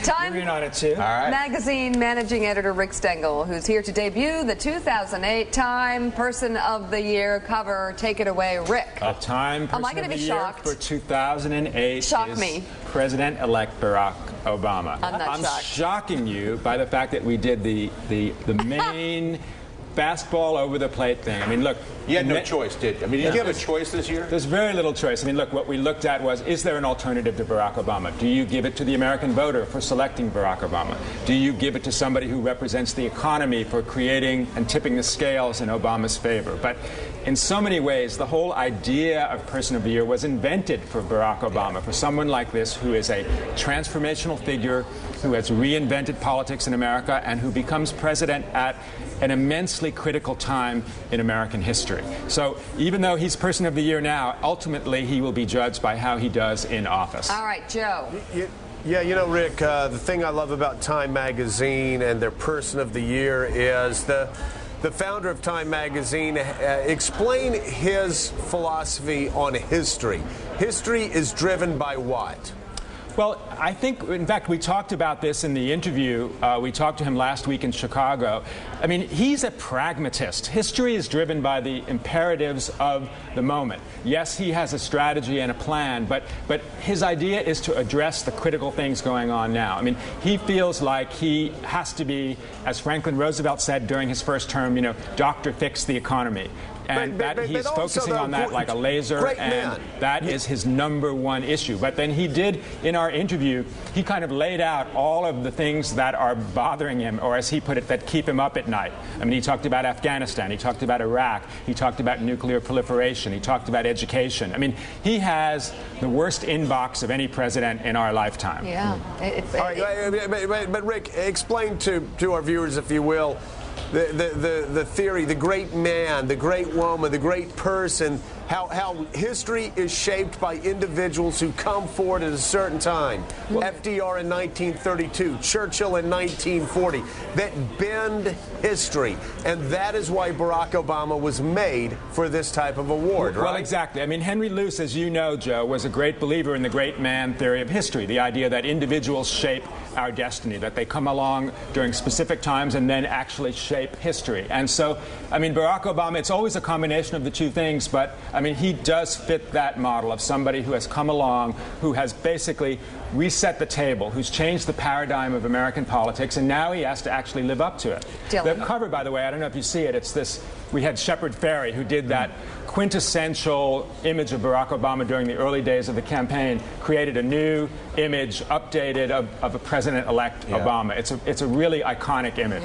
Time You're on it too. All right. Magazine managing editor Rick Stengel, who's here to debut the 2008 Time Person of the Year cover. Take it away, Rick. The Time Person Am I going of to the be Year shocked? for 2008 Shock is me. President-elect Barack Obama. I'm not shocked. Shocking you by the fact that we did the main fastball over the plate thing. I mean, look. You had no choice, did you? I mean, did you have a choice this year? There's very little choice. I mean, look, what we looked at was, is there an alternative to Barack Obama? Do you give it to the American voter for selecting Barack Obama? Do you give it to somebody who represents the economy for creating and tipping the scales in Obama's favor? But in so many ways, the whole idea of Person of the Year was invented for Barack Obama, for someone like this who is a transformational figure, who has reinvented politics in America, and who becomes president at an immensely critical time in American history. So even though he's Person of the Year now, ultimately he will be judged by how he does in office. All right, Joe. Yeah, you know, Rick, the thing I love about Time Magazine and their Person of the Year is the founder of Time Magazine explain his philosophy on history. History is driven by what? Well, I think, in fact, we talked about this in the interview. We talked to him last week in Chicago. I mean, he's a pragmatist. History is driven by the imperatives of the moment. Yes, he has a strategy and a plan, but his idea is to address the critical things going on now. I mean, he feels like he has to be, as Franklin Roosevelt said during his first term, you know, Dr. Fix the economy. And he's focusing on that like a laser, and that is his #1 issue. But then he did, in our interview, he kind of laid out all of the things that are bothering him, or as he put it, that keep him up at night. I mean, he talked about Afghanistan, he talked about Iraq, he talked about nuclear proliferation, he talked about education. I mean, he has the worst inbox of any president in our lifetime. Yeah. But Rick, explain to our viewers, if you will, the theory, the great man, the great woman, the great person, how history is shaped by individuals who come forward at a certain time. FDR in 1932, Churchill in 1940, that bend history. And that is why Barack Obama was made for this type of award, right? Well, exactly. I mean, Henry Luce, as you know, Joe, was a great believer in the great man theory of history, the idea that individuals shape our destiny, that they come along during specific times and then actually shape history. And so, I mean, Barack Obama, it's always a combination of the two things, but, I mean, he does fit that model of somebody who has come along, who has basically reset the table, who's changed the paradigm of American politics, and now he has to actually live up to it. Dylan. The cover, by the way, I don't know if you see it, it's this, we had Shepard Fairey, who did that quintessential image of Barack Obama during the early days of the campaign, created a new image, updated, of a president-elect Obama. It's a really iconic image.